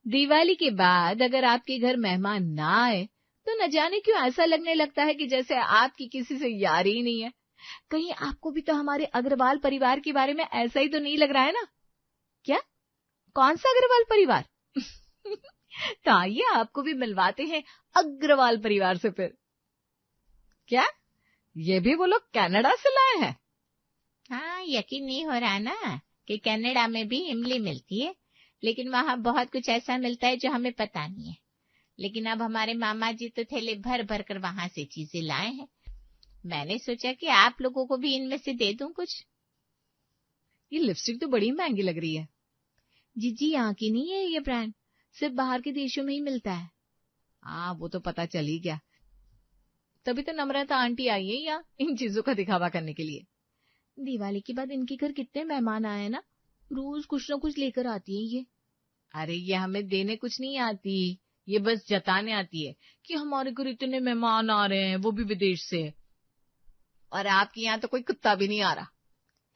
दिवाली के बाद अगर आपके घर मेहमान ना आए तो न जाने क्यों ऐसा लगने लगता है कि जैसे आपकी किसी से यारी ही नहीं है। कहीं आपको भी तो हमारे अग्रवाल परिवार के बारे में ऐसा ही तो नहीं लग रहा है ना? क्या? कौन सा अग्रवाल परिवार? तो आइए आपको भी मिलवाते हैं अग्रवाल परिवार से फिर। क्या? ये भी वो लोग कनाडा से लाए हैं? हाँ, यकीन नहीं हो रहा ना कि कनाडा में भी इमली मिलती है, लेकिन वहाँ बहुत कुछ ऐसा मिलता है जो हमें पता नहीं है। लेकिन अब हमारे मामा जी तो थैले भर भर कर वहां से चीजें लाए हैं। मैंने सोचा कि आप लोगों को भी इनमें से दे दूं कुछ। ये लिपस्टिक तो बड़ी महंगी लग रही है। जी यहाँ की नहीं है ये ब्रांड, सिर्फ बाहर के देशों में ही मिलता है। हाँ, वो तो पता चल ही गया, तभी तो नम्रता आंटी आई है यहाँ इन चीजों का दिखावा करने के लिए। दिवाली के बाद इनके घर कितने मेहमान आए ना, रोज कुछ न कुछ लेकर आती है ये। अरे ये हमें देने कुछ नहीं आती, ये बस जताने आती है कि हमारे घर इतने मेहमान आ रहे हैं, वो भी विदेश से, और आपके यहाँ तो कोई कुत्ता भी नहीं आ रहा।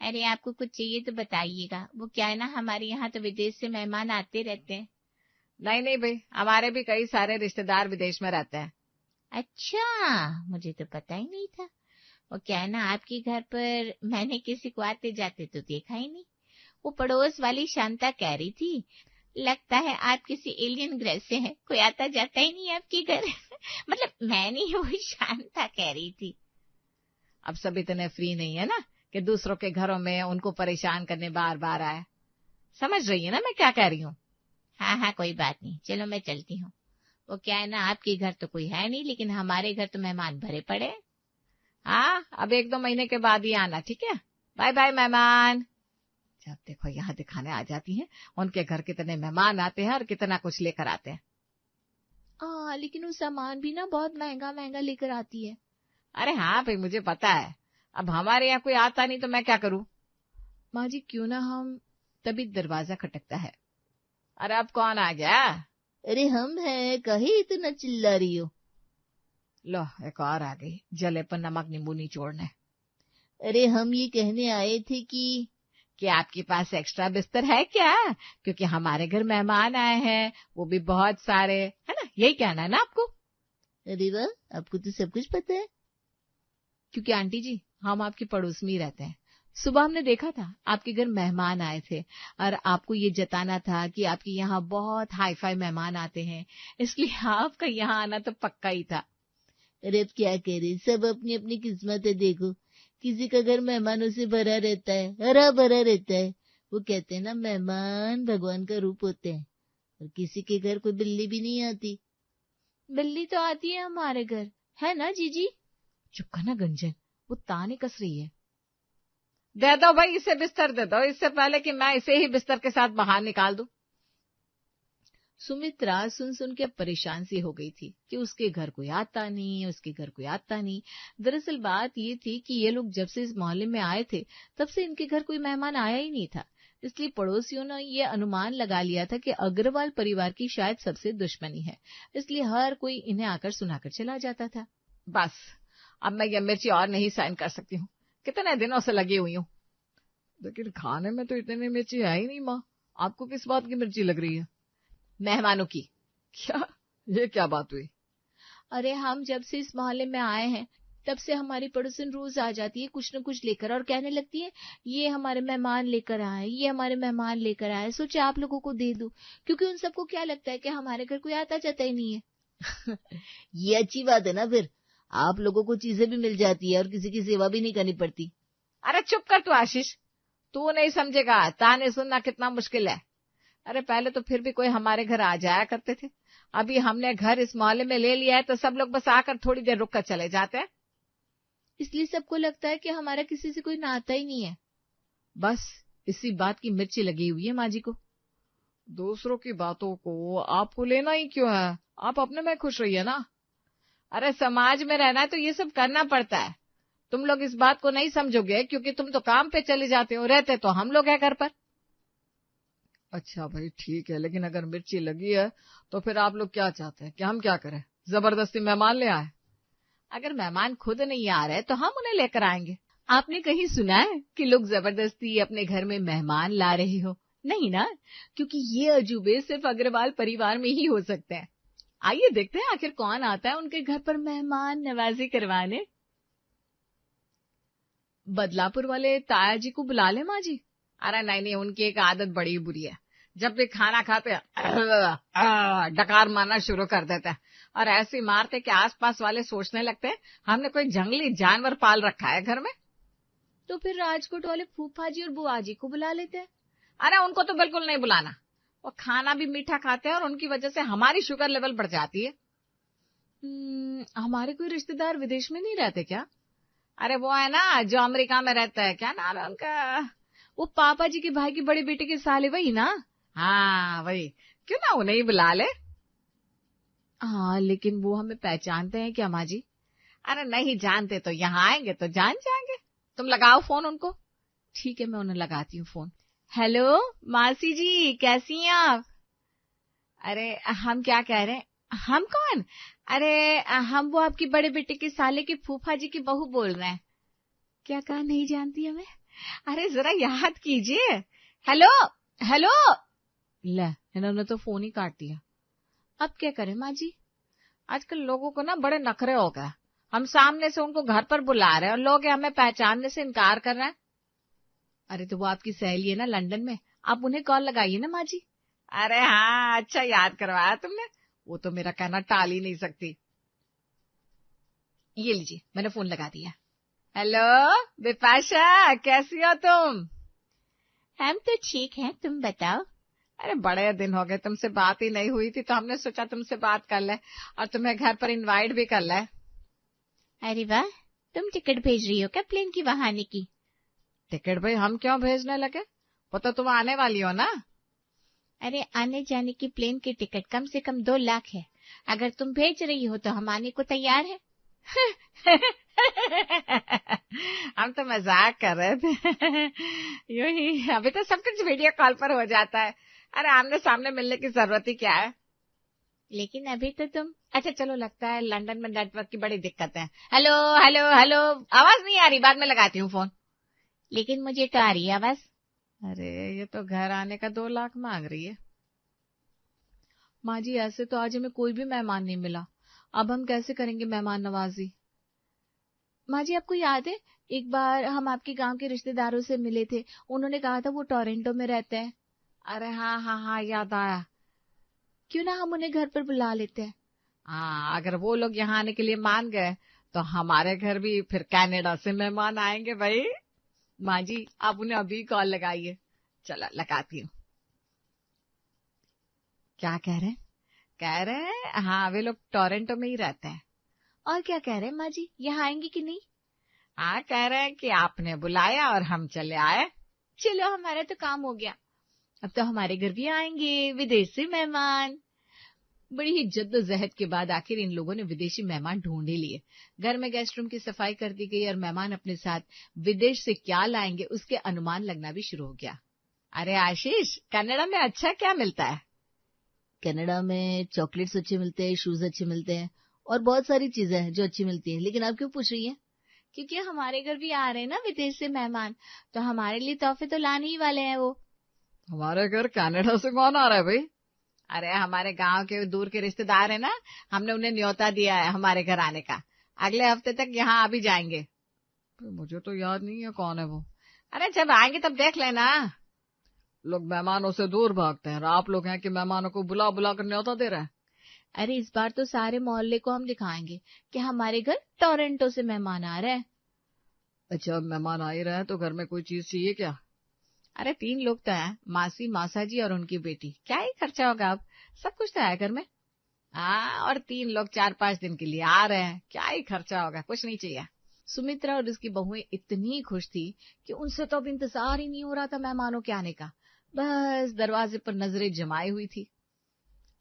अरे आपको कुछ चाहिए तो बताइएगा। वो क्या है ना, हमारे यहाँ तो विदेश से मेहमान आते रहते हैं। नहीं भाई, हमारे भी कई सारे रिश्तेदार विदेश में रहते हैं। अच्छा, मुझे तो पता ही नहीं था। वो क्या है ना, आपके घर पर मैंने किसी को आते जाते तो देखा ही नहीं। वो पड़ोस वाली शांता कह रही थी, लगता है आप किसी एलियन ग्रह से हैं, कोई आता जाता ही नहीं है आपके घर। मतलब मैं नहीं, वो शांता कह रही थी। अब सब इतने फ्री नहीं है ना कि दूसरों के घरों में उनको परेशान करने बार बार आए। समझ रही है ना मैं क्या कह रही हूँ? हाँ, कोई बात नहीं, चलो मैं चलती हूँ। वो क्या है ना, आपके घर तो कोई है नहीं, लेकिन हमारे घर तो मेहमान भरे पड़े। हाँ, अब 1-2 महीने के बाद ही आना, ठीक है? बाय बाय मेहमान। जब देखो यहाँ दिखाने आ जाती हैं, उनके घर कितने मेहमान आते हैं और कितना कुछ लेकर आते हैं। लेकिन वो सामान भी ना बहुत महंगा महंगा लेकर आती है। अरे हाँ भाई, मुझे पता है। अब हमारे यहाँ कोई आता नहीं तो मैं क्या करूँ? माँ जी क्यों ना हम, तभी दरवाजा खटकता है। अरे अब कौन आ गया? अरे हम हैं, कहीं इतना चिल्ला रही हो? लो एक और आ गई, जले पर नमक नींबू निचोड़ने। अरे हम ये कहने आए थे कि आपके पास एक्स्ट्रा बिस्तर है क्या? क्योंकि हमारे घर मेहमान आए हैं, वो भी बहुत सारे, है ना? यही कहना है ना आपको? अरे वाह, आपको तो सब कुछ पता है। क्योंकि आंटी जी हम आपके पड़ोस में ही रहते हैं। सुबह हमने देखा था आपके घर मेहमान आए थे और आपको ये जताना था कि आपके यहाँ बहुत हाई फाई मेहमान आते हैं, इसलिए आपका यहाँ आना तो पक्का ही था। अरे अब क्या करे, सब अपनी अपनी किस्मत है। देखो, किसी का घर मेहमानों से भरा रहता है, हरा भरा रहता है। वो कहते हैं ना, मेहमान भगवान का रूप होते हैं। और किसी के घर कोई बिल्ली भी नहीं आती। बिल्ली तो आती है हमारे घर, है ना जीजी? चुप करना गंजन, वो ताने कस रही है। दे दो भाई, इसे बिस्तर दे दो, इससे पहले कि मैं इसे ही बिस्तर के साथ बाहर निकाल दूं। सुमित्रा सुन के परेशान सी हो गई थी कि उसके घर कोई आता नहीं, उसके घर कोई आता नहीं। दरअसल बात ये थी कि ये लोग जब से इस मोहल्ले में आए थे तब से इनके घर कोई मेहमान आया ही नहीं था। इसलिए पड़ोसियों ने ये अनुमान लगा लिया था कि अग्रवाल परिवार की शायद सबसे दुश्मनी है, इसलिए हर कोई इन्हें आकर सुनाकर चला जाता था। बस अब मैं ये मिर्ची और नहीं सहन कर सकती हूँ, कितने दिनों से लगी हुई हूँ। लेकिन खाने में तो इतनी मिर्ची है ही नहीं माँ, आपको किस बात की मिर्ची लग रही है? मेहमानों की। क्या? ये क्या बात हुई? अरे हम जब से इस मोहल्ले में आए हैं तब से हमारी पड़ोसन रोज आ जाती है कुछ न कुछ लेकर और कहने लगती है ये हमारे मेहमान लेकर आए, ये हमारे मेहमान लेकर आए, सोचे आप लोगों को दे दूं, क्योंकि उन सबको क्या लगता है कि हमारे घर कोई आता जाता ही नहीं है। ये अच्छी बात है ना, फिर आप लोगों को चीजें भी मिल जाती है और किसी की सेवा भी नहीं करनी पड़ती। अरे चुप कर तू आशीष, तू नहीं समझेगा, ताने सुनना कितना मुश्किल है। अरे पहले तो फिर भी कोई हमारे घर आ जाया करते थे, अभी हमने घर इस मोहल्ले में ले लिया है तो सब लोग बस आकर थोड़ी देर रुक कर चले जाते हैं, इसलिए सबको लगता है कि हमारा किसी से कोई नाता ही नहीं है। बस इसी बात की मिर्ची लगी हुई है माँ जी को। दूसरों की बातों को आपको लेना ही क्यों है, आप अपने में खुश रहिए ना। अरे समाज में रहना है तो ये सब करना पड़ता है, तुम लोग इस बात को नहीं समझोगे क्योंकि तुम तो काम पे चले जाते हो, रहते तो हम लोग हैं घर पर। अच्छा भाई ठीक है, लेकिन अगर मिर्ची लगी है तो फिर आप लोग क्या चाहते हैं कि हम क्या करें, जबरदस्ती मेहमान ले आए? अगर मेहमान खुद नहीं आ रहे तो हम उन्हें लेकर आएंगे। आपने कहीं सुना है कि लोग जबरदस्ती अपने घर में मेहमान ला रहे हो? नहीं ना, क्योंकि ये अजूबे सिर्फ अग्रवाल परिवार में ही हो सकते हैं। आइए देखते हैं आखिर कौन आता है उनके घर पर मेहमान नवाजी करवाने। बदलापुर वाले ताया जी को बुला ले माँ जी। अरे नहीं नहीं, उनकी एक आदत बड़ी बुरी है, जब भी खाना खाते हैं डकार मारना शुरू कर देते हैं और ऐसी मारते कि आसपास वाले सोचने लगते हैं हमने कोई जंगली जानवर पाल रखा है घर में। तो फिर राजकोट वाले फूफा जी और बुआ जी को बुला लेते हैं। अरे उनको तो बिल्कुल नहीं बुलाना, वो खाना भी मीठा खाते हैं और उनकी वजह से हमारी शुगर लेवल बढ़ जाती है। हमारे कोई रिश्तेदार विदेश में नहीं रहते क्या? अरे वो है ना जो अमेरिका में रहता है, क्या नाम है उनका, वो पापा जी के भाई की बड़े बेटे के साले, वही ना? हाँ वही, क्यों ना उन्हें ही बुला ले। हाँ लेकिन वो हमें पहचानते हैं क्या माँ जी? अरे नहीं जानते तो यहाँ आएंगे तो जान जाएंगे। तुम लगाओ फोन उनको। ठीक है, मैं उन्हें लगाती हूँ फोन। हेलो मासी जी, कैसी हैं आप? अरे हम क्या कह रहे हैं, हम कौन? अरे हम वो आपके बड़े बेटे के साले के फूफा जी की बहू बोल रहे हैं। क्या कहा, नहीं जानती हमें? अरे जरा याद कीजिए। Hello hello. ले, इन्होंने तो फोन ही काट दिया। अब क्या करें माँ जी, आजकल लोगों को ना बड़े नखरे हो गए। हम सामने से उनको घर पर बुला रहे हैं और लोग हमें पहचानने से इनकार कर रहे हैं। अरे तो वो आपकी सहेली है ना लंदन में, आप उन्हें कॉल लगाइए ना माँ जी। अरे हाँ, अच्छा याद करवाया तुमने, वो तो मेरा कहना टाल ही नहीं सकती। ये लीजिए, मैंने फोन लगा दिया। हेलो बिपाशा, कैसी हो तुम? हम तो ठीक हैं, तुम बताओ। अरे बड़े दिन हो गए, तुमसे बात ही नहीं हुई थी तो हमने सोचा तुमसे बात कर ले और तुम्हें घर पर इनवाइट भी कर ले। अरे वाह, तुम टिकट भेज रही हो क्या प्लेन की वहां आने की? टिकट भाई हम क्यों भेजने लगे, वो तो तुम आने वाली हो ना। अरे आने जाने की प्लेन की टिकट कम से कम 2 लाख है, अगर तुम भेज रही हो तो हम आने को तैयार है। हम तो मजाक कर रहे थे। यूं ही, अभी तो सब कुछ वीडियो कॉल पर हो जाता है। अरे आमने सामने मिलने की जरूरत ही क्या है। लेकिन अभी तो तुम, अच्छा चलो, लगता है लंदन में नेटवर्क की बड़ी दिक्कत है। हेलो हेलो हेलो, आवाज नहीं आ रही, बाद में लगाती हूँ फोन। लेकिन मुझे तो आ रही है आवाज। अरे ये तो घर आने का 2 लाख मांग रही है। माँ जी ऐसे तो आज हमें कोई भी मेहमान नहीं मिला, अब हम कैसे करेंगे मेहमान नवाजी? माँ जी आपको याद है एक बार हम आपके गांव के रिश्तेदारों से मिले थे, उन्होंने कहा था वो टोरंटो में रहते हैं। अरे हाँ हाँ हाँ, याद आया। क्यों ना हम उन्हें घर पर बुला लेते हैं। हाँ, अगर वो लोग यहाँ आने के लिए मान गए तो हमारे घर भी फिर कनाडा से मेहमान आएंगे भाई। माँ जी आप उन्हें अभी कॉल लगाइए। चला लगाती हूँ। क्या कह रहे हैं? कह रहे हैं हाँ वे लोग टोरंटो में ही रहते हैं। और क्या कह रहे हैं माँ जी, यहाँ आएंगे कि नहीं? हाँ कह रहे हैं कि आपने बुलाया और हम चले आए। चलो हमारा तो काम हो गया, अब तो हमारे घर भी आएंगे विदेश से मेहमान। बड़ी ही जद्दोजहद के बाद आखिर इन लोगों ने विदेशी मेहमान ढूंढ ही लिए। घर में गेस्ट रूम की सफाई कर दी गई और मेहमान अपने साथ विदेश से क्या लाएंगे उसके अनुमान लगना भी शुरू हो गया। अरे आशीष, कनाडा में अच्छा क्या मिलता है? कनाडा में चॉकलेट्स अच्छे मिलते हैं, शूज अच्छे मिलते हैं और बहुत सारी चीजें हैं जो अच्छी मिलती हैं। लेकिन आप क्यों पूछ रही हैं? क्योंकि हमारे घर भी आ रहे हैं ना विदेश से मेहमान, तो हमारे लिए तोहफे तो लाने ही वाले हैं वो। हमारे घर कनाडा से कौन आ रहा है भाई? अरे हमारे गांव के दूर के रिश्तेदार है ना, हमने उन्हें न्योता दिया है हमारे घर आने का। अगले हफ्ते तक यहाँ आ भी जाएंगे। मुझे तो याद नहीं है कौन है वो। अरे जब आएंगे तब देख लेना। लोग मेहमानों से दूर भागते हैं और आप लोग हैं कि मेहमानों को बुला बुला कर न्योता दे रहे हैं। अरे इस बार तो सारे मोहल्ले को हम दिखाएंगे कि हमारे घर टोरंटो से मेहमान आ रहे हैं। अच्छा मेहमान आ ही रहे हैं तो घर में कोई चीज चाहिए क्या? अरे 3 लोग तो हैं, मासी मासा जी और उनकी बेटी, क्या ही खर्चा होगा, अब सब कुछ तो है घर में। हाँ, और 3 लोग 4-5 दिन के लिए आ रहे हैं, क्या ही खर्चा होगा, कुछ नहीं चाहिए। सुमित्रा और उसकी बहुएं इतनी खुश थी कि उनसे तो अब इंतजार ही नहीं हो रहा था मेहमानों के आने का। बस दरवाजे पर नजरें जमाई हुई थी।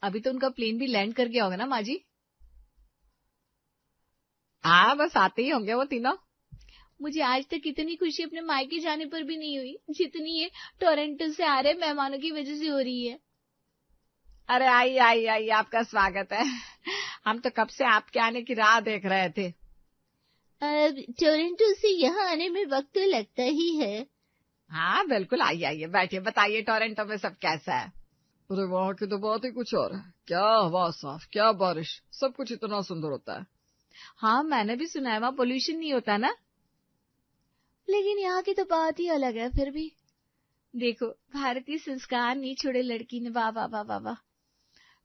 अभी तो उनका प्लेन भी लैंड कर गया होगा ना माँ जी? हाँ बस आते ही होंगे वो तीनों। मुझे आज तक इतनी खुशी अपने मायके जाने पर भी नहीं हुई जितनी ये टोरंटो से आ रहे मेहमानों की वजह से हो रही है। अरे आई आई आई, आपका स्वागत है। हम तो कब से आपके आने की राह देख रहे थे। टोरंटो से यहाँ आने में वक्त तो लगता ही है। हाँ बिल्कुल, आइए आइए बैठिए, बताइए टोरंटो में सब कैसा है? अरे वहाँ की तो बात ही कुछ और है। क्या हवा साफ, क्या बारिश, सब कुछ इतना सुंदर होता है। हाँ मैंने भी सुना है वहाँ पोल्यूशन नहीं होता ना। लेकिन यहाँ की तो बात ही अलग है। फिर भी देखो भारतीय संस्कार नहीं छोड़े लड़की ने। वाह वाह वाह वाह वाह।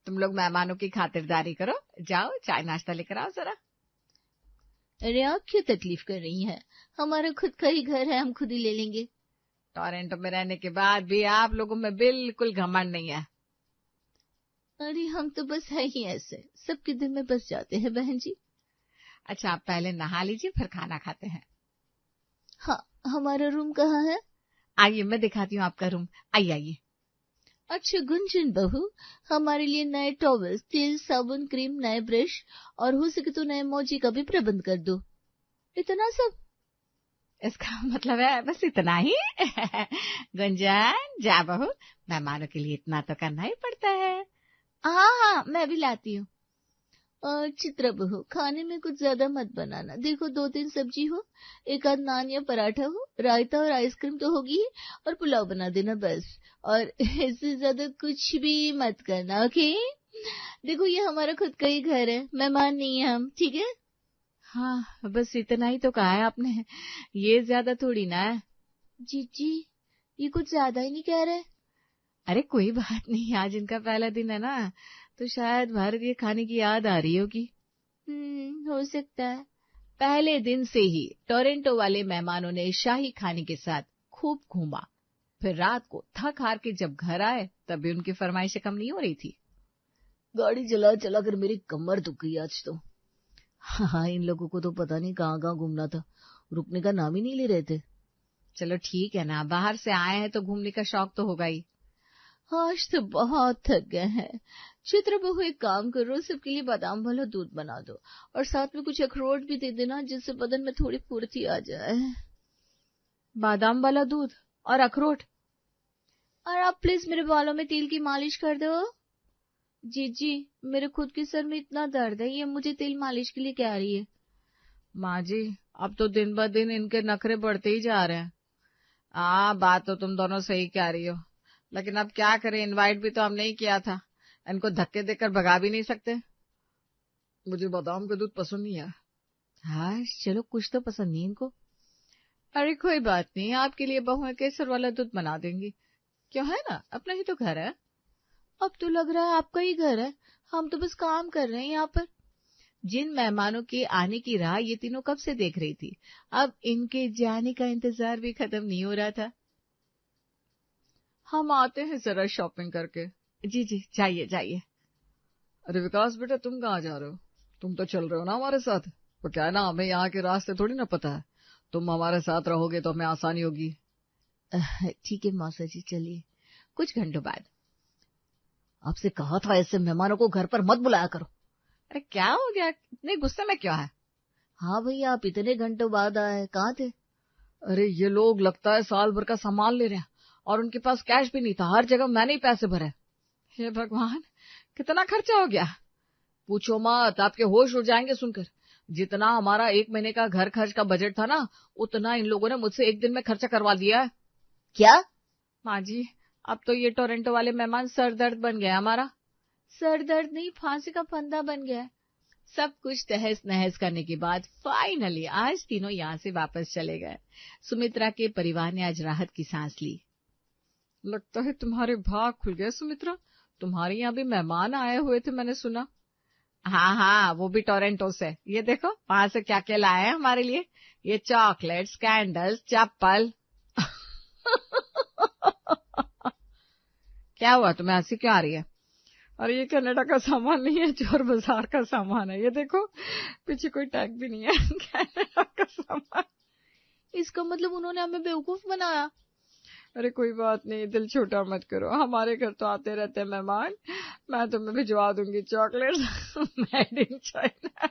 तुम लोग मेहमानों की खातिरदारी करो, जाओ चाय नाश्ता लेकर आओ जरा। अरे आप क्यों तकलीफ कर रही हैं? हमारा खुद का ही घर है, हम खुद ही ले लेंगे। टोरंटो में रहने के बाद भी आप लोगों में बिल्कुल घमंड नहीं है। अरे हम तो बस है ही ऐसे, सबके दिल में बस जाते हैं बहन जी। अच्छा आप पहले नहा लीजिए फिर खाना खाते हैं। हाँ, हमारा रूम कहाँ है? आइए मैं दिखाती हूँ आपका रूम, आइए आइए। अच्छा गुंजन बहू, हमारे लिए नए टॉवल्स, तेल, साबुन, क्रीम, नए ब्रश और हो सके तो नए मोजी का भी प्रबंध कर दो। इतना सब? इसका मतलब है बस इतना ही? गुंजन जा बहू, मेहमानों के लिए इतना तो करना ही पड़ता है। हाँ हाँ मैं भी लाती हूँ। और चित्रा बहू, खाने में कुछ ज्यादा मत बनाना। देखो 2-3 सब्जी हो, एक आध नान या पराठा हो, रायता और आइसक्रीम तो होगी ही, और पुलाव बना देना बस। और इससे ज्यादा कुछ भी मत करना, ओके? देखो ये हमारा खुद का ही घर है, मेहमान नहीं है हम, ठीक है? हाँ बस इतना ही तो कहा है आपने, ये ज्यादा थोड़ी ना है। जीजी ये कुछ ज्यादा ही नहीं कह रहे? अरे कोई बात नहीं, आज इनका पहला दिन है ना, तो शायद भारतीय खाने की याद आ रही होगी। हो सकता है। पहले दिन से ही टोरंटो वाले मेहमानों ने शाही खाने के साथ खूब घूमा। फिर रात को थक हार के जब घर आए तब भी उनकी फरमाइशें कम नहीं हो रही थी। गाड़ी चला चला कर मेरी कमर दुख गई आज तो। हाँ इन लोगों को तो पता नहीं कहाँ कहाँ घूमना था, रुकने का नाम ही नहीं ले रहे थे। चलो ठीक है ना, बाहर से आए हैं तो घूमने का शौक तो होगा ही। आज तो बहुत थक गए हैं। चित्र बहू एक काम करो, सबके लिए बादाम वाला दूध बना दो और साथ में कुछ अखरोट भी दे देना, जिससे बदन में थोड़ी फुर्ती आ जाए। बादाम वाला दूध और अखरोट? और आप प्लीज मेरे बालों में तेल की मालिश कर दो। जीजी मेरे खुद के सर में इतना दर्द है, ये मुझे तेल मालिश के लिए कह रही है। माँ जी अब तो दिन ब दिन इनके नखरे बढ़ते ही जा रहे हैं। बात तो तुम दोनों सही कह रही हो, लेकिन अब क्या करें, इनवाइट भी तो हमने ही किया था, इनको धक्के देकर भगा भी नहीं सकते। मुझे बादाम का दूध पसंद नहीं है। हाँ चलो कुछ तो पसंद नहीं इनको। अरे कोई बात नहीं, आपके लिए बहुएं केसर वाला दूध बना देंगी। क्यों, है ना, अपना ही तो घर है। अब तो लग रहा है आपका ही घर है, हम तो बस काम कर रहे हैं यहाँ पर। जिन मेहमानों के आने की राह ये तीनों कब से देख रही थी, अब इनके जाने का इंतजार भी खत्म नहीं हो रहा था। हम आते हैं जरा शॉपिंग करके। जी जी जाइए जाइए। अरे विकास बेटा तुम कहाँ जा रहे हो? तुम तो चल रहे हो ना हमारे साथ। वो क्या है ना, हमें यहाँ के रास्ते थोड़ी ना पता है, तुम हमारे साथ रहोगे तो हमें आसानी होगी। ठीक है मौसा जी चलिए। कुछ घंटों बाद। आपसे कहा था ऐसे मेहमानों को घर पर मत बुलाया करो। अरे क्या हो गया, इतने गुस्से में क्यों है? हाँ भैया आप इतने घंटों बाद आए, कहाँ थे? अरे ये लोग लगता है साल भर का सामान ले रहे हैं और उनके पास कैश भी नहीं था, हर जगह मैंने ही पैसे भरे। हे भगवान कितना खर्चा हो गया। पूछो मत, आपके होश उड़ जाएंगे सुनकर। जितना हमारा 1 महीने का घर खर्च का बजट था ना, उतना इन लोगों ने मुझसे 1 दिन में खर्चा करवा दिया है। क्या? माँ जी अब तो ये टोरंटो वाले मेहमान सर दर्द बन गया हमारा। सर दर्द नहीं, फांसी का फंदा बन गया। सब कुछ तहस नहस करने के बाद फाइनली आज तीनों यहाँ से वापस चले गए। सुमित्रा के परिवार ने आज राहत की सांस ली। लगता है तुम्हारे भाग खुल गए सुमित्रा, तुम्हारे यहाँ भी मेहमान आए हुए थे मैंने सुना। हाँ वो भी टोरंटो से। ये देखो वहां से क्या क्या लाए हैं हमारे लिए, ये चॉकलेट्स, कैंडल्स, चप्पल। क्या हुआ, तुम्हें हंसी क्यों आ रही है? अरे ये कनाडा का सामान नहीं है, चोर बाजार का सामान है। ये देखो पीछे कोई टैग भी नहीं है। कनाडा का सामान। इसका मतलब उन्होंने हमें बेवकूफ बनाया। अरे कोई बात नहीं, दिल छोटा मत करो, हमारे घर तो आते रहते हैं मेहमान। मैं तुम्हें भिजवा दूंगी चॉकलेट्स मेड इन चाइना।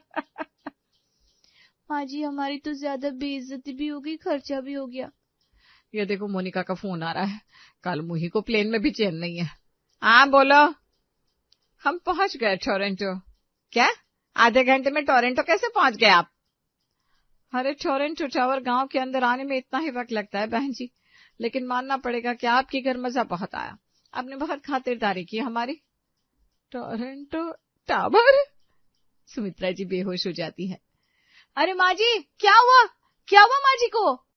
माँ जी हमारी तो ज्यादा बेइज्जती भी हो गई, खर्चा भी हो गया। ये देखो मोनिका का फोन आ रहा है, कल मुही को प्लेन में भी चैन नहीं है। हाँ बोलो। हम पहुंच गए टोरंटो। क्या, आधे घंटे में टोरंटो कैसे पहुंच गए आप? अरे टोरंटो टावर गांव के अंदर आने में इतना ही वक्त लगता है बहन जी, लेकिन मानना पड़ेगा कि आपके घर मजा बहुत आया, आपने बहुत खातिरदारी की हमारी। Toronto tower. सुमित्रा जी बेहोश हो जाती है। अरे माँ जी, क्या हुआ माँ जी को?